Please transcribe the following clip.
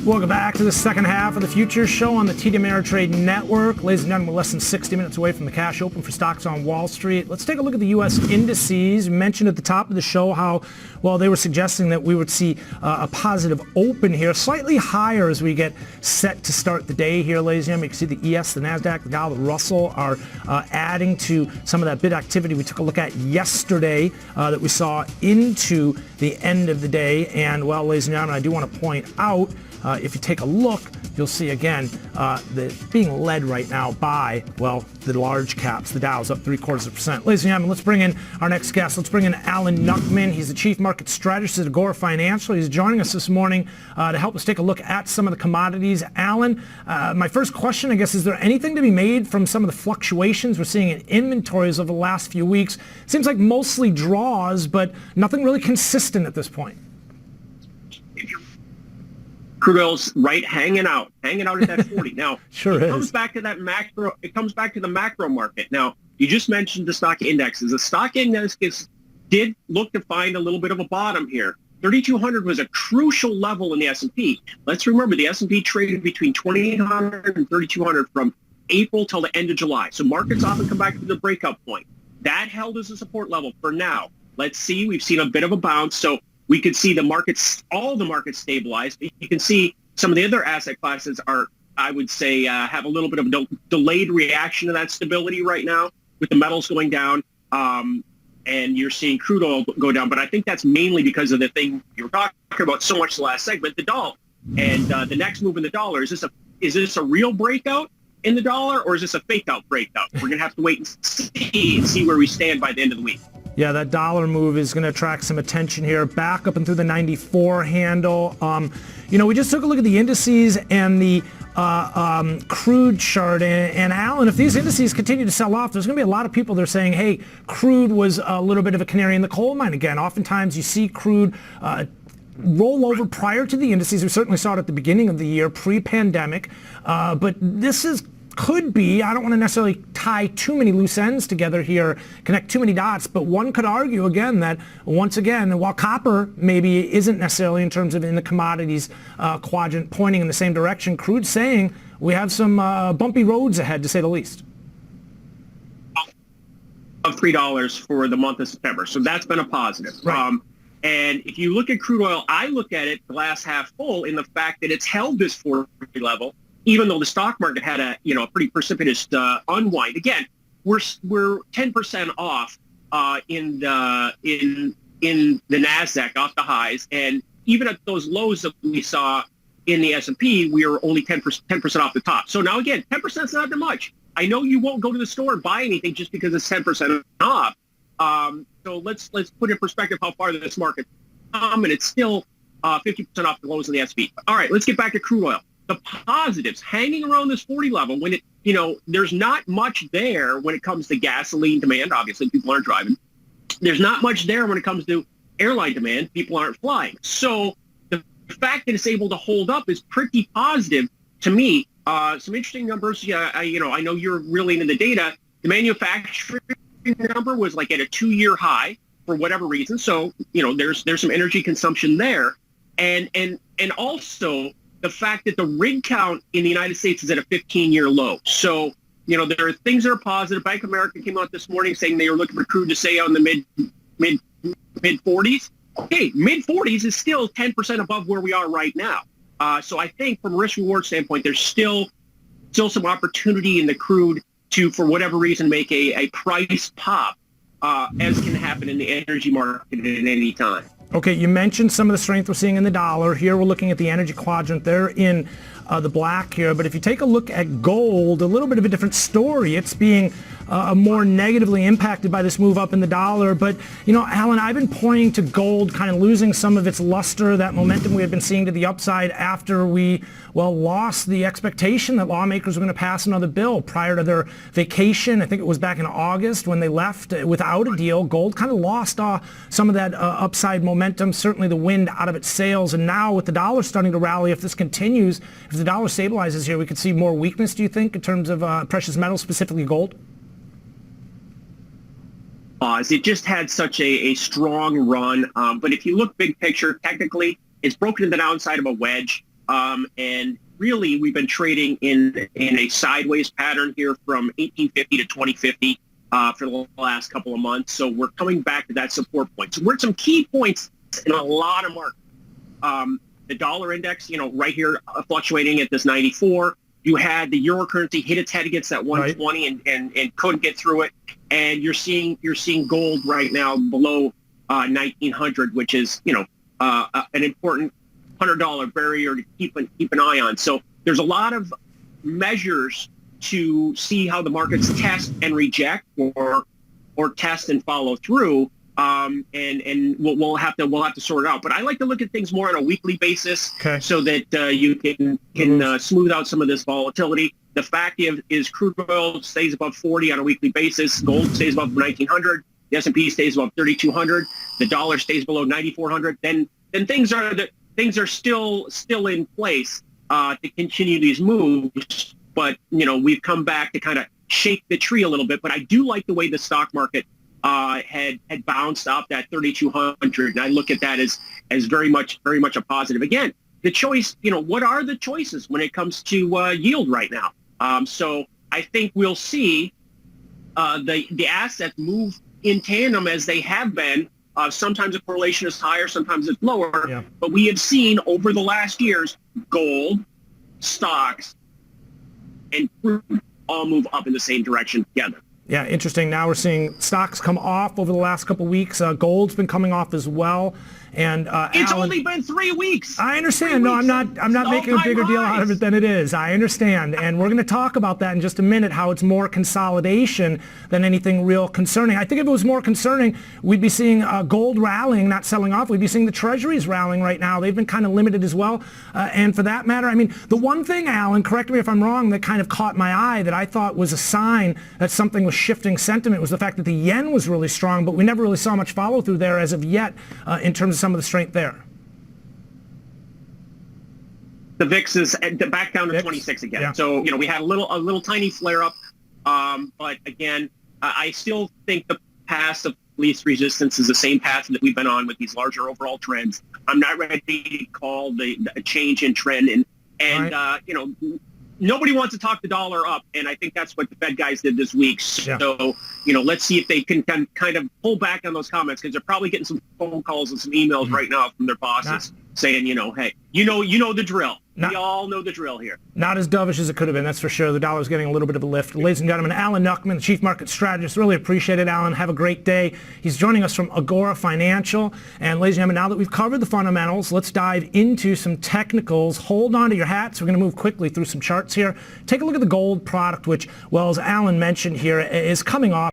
Welcome back to the second half of the Futures Show on the TD Ameritrade Network. Ladies and gentlemen, we're less than 60 minutes away from the cash open for stocks on Wall Street. Let's take a look at the U.S. indices. We mentioned at the top of the show how, well, they were suggesting that we would see a positive open here, slightly higher as we get set to start the day here, ladies and gentlemen. You can see the ES, the NASDAQ, the Dow, the Russell are adding to some of that bid activity we took a look at yesterday that we saw into the end of the day. And, well, ladies and gentlemen, I do want to point out, if you take a look, you'll see again being led right now by, well, the large caps. The Dow's up 0.75%. Ladies and gentlemen, let's bring in our next guest. Let's bring in Alan Nuckman. He's the Chief Market Strategist at Agora Financial. He's joining us this morning to help us take a look at some of the commodities. Alan, my first question, I guess, is there anything to be made from some of the fluctuations we're seeing in inventories over the last few weeks? Seems like mostly draws, but nothing really consistent at this point. Crude oil's right hanging out at that 40. Now, sure it comes back to that macro. It comes back to the macro market. Now, you just mentioned the stock indexes. The stock index did look to find a little bit of a bottom here. 3,200 was a crucial level in the S&P. Let's remember the S&P traded between 2,800 and 3,200 from April till the end of July. So markets often come back to the breakout point. That held as a support level for now. Let's see. We've seen a bit of a bounce. So we could see the markets, all the markets stabilize. You can see some of the other asset classes are, I would say, have a little bit of a delayed reaction to that stability right now with the metals going down. And you're seeing crude oil go down. But I think that's mainly because of the thing you were talking about so much the last segment, the dollar. And the next move in the dollar, is this a real breakout in the dollar, or is this a fake out breakout? We're going to have to wait and see where we stand by the end of the week. Yeah, that dollar move is going to attract some attention here. Back up and through the 94 handle. We just took a look at the indices and the crude chart. And Alan, if these indices continue to sell off, there's going to be a lot of people that are saying, hey, crude was a little bit of a canary in the coal mine again. Oftentimes you see crude roll over prior to the indices. We certainly saw it at the beginning of the year, pre-pandemic. But this could be, I don't want to necessarily tie too many loose ends together here, connect too many dots, but one could argue again that once again, while copper maybe isn't necessarily in terms of in the commodities quadrant pointing in the same direction, crude's saying we have some bumpy roads ahead, to say the least. Of $3 for the month of September. So that's been a positive. Right. And if you look at crude oil, I look at it glass half full in the fact that it's held this 40 level, even though the stock market had a pretty precipitous unwind. Again, we're 10% off in the NASDAQ off the highs, and even at those lows that we saw in the S&P, we were only 10% off the top. So now again, 10% is not that much. I know you won't go to the store and buy anything just because it's 10% off. So let's put in perspective how far this market come, and it's still 50% off the lows in the S&P. All right, let's get back to crude oil. The positives hanging around this 40 level when there's not much there when it comes to gasoline demand. Obviously, people aren't driving. There's not much there when it comes to airline demand. People aren't flying. So the fact that it's able to hold up is pretty positive to me. Some interesting numbers. Yeah, I know you're really into the data. The manufacturing number was like at a 2-year high for whatever reason. So there's some energy consumption there, and also the fact that the rig count in the United States is at a 15-year low. So, there are things that are positive. Bank of America came out this morning saying they were looking for crude to stay on the mid 40s. Okay, mid 40s is still 10% above where we are right now. So I think from a risk reward standpoint, there's still some opportunity in the crude to, for whatever reason, make a price pop, as can happen in the energy market at any time. Okay, you mentioned some of the strength we're seeing in the dollar. Here we're looking at the energy quadrant. They're in the black here. But if you take a look at gold, a little bit of a different story. It's being more negatively impacted by this move up in the dollar. But, Alan, I've been pointing to gold kind of losing some of its luster, that momentum we had been seeing to the upside after we, lost the expectation that lawmakers were going to pass another bill prior to their vacation. I think it was back in August when they left without a deal. Gold kind of lost some of that upside momentum, certainly the wind out of its sails. And now with the dollar starting to rally, if this continues, if the dollar stabilizes here, we could see more weakness, do you think, in terms of precious metals, specifically gold? It just had such a strong run. But if you look big picture, technically, it's broken to the downside of a wedge. And really, we've been trading in a sideways pattern here from 1850 to 2050 for the last couple of months. So we're coming back to that support point. So we're at some key points in a lot of markets. The dollar index, right here fluctuating at this 94. You had the euro currency hit its head against that 120 and couldn't get through it. And you're seeing gold right now below 1900, which is an important $100 barrier to keep an eye on. So there's a lot of measures to see how the markets test and reject, or test and follow through. And we'll have to sort it out. But I like to look at things more on a weekly basis, so that you can smooth out some of this volatility. The fact is crude oil stays above 40 on a weekly basis. Gold stays above 1900. The S&P stays above 3200. The dollar stays below 9400. Then things are still in place to continue these moves. But we've come back to kind of shake the tree a little bit. But I do like the way the stock market had bounced off that 3,200, and I look at that as very much a positive. Again, the choice, what are the choices when it comes to yield right now? So I think we'll see the assets move in tandem as they have been. Sometimes the correlation is higher, sometimes it's lower. But we have seen over the last years gold, stocks, and crude all move up in the same direction together. Yeah, interesting. Now we're seeing stocks come off over the last couple of weeks. Gold's been coming off as well. And it's Alan, only been 3 weeks. I understand. No, I'm not making a bigger deal out of it than it is. I understand. And we're going to talk about that in just a minute, how it's more consolidation than anything real concerning. I think if it was more concerning, we'd be seeing gold rallying, not selling off. We'd be seeing the treasuries rallying right now. They've been kind of limited as well. And for that matter, I mean, the one thing, Alan, correct me if I'm wrong, that kind of caught my eye that I thought was a sign that something was shifting sentiment was the fact that the yen was really strong, but we never really saw much follow through there as of yet in terms of some of the strength there. The VIX is back down to 26 again. Yeah. So we had a little tiny flare up, but again, I still think the path of least resistance is the same path that we've been on with these larger overall trends. I'm not ready to call the change in trend, and right. Nobody wants to talk the dollar up, and I think that's what the Fed guys did this week. So, let's see if they can kind of pull back on those comments, because they're probably getting some phone calls and some emails right now from their bosses saying, hey, you know the drill. We all know the drill here. Not as dovish as it could have been, that's for sure. The dollar's getting a little bit of a lift. Ladies and gentlemen, Alan Nuckman, the Chief Market Strategist. Really appreciate it, Alan. Have a great day. He's joining us from Agora Financial. And ladies and gentlemen, now that we've covered the fundamentals, let's dive into some technicals. Hold on to your hats. We're going to move quickly through some charts here. Take a look at the gold product, which, well, as Alan mentioned here, is coming off.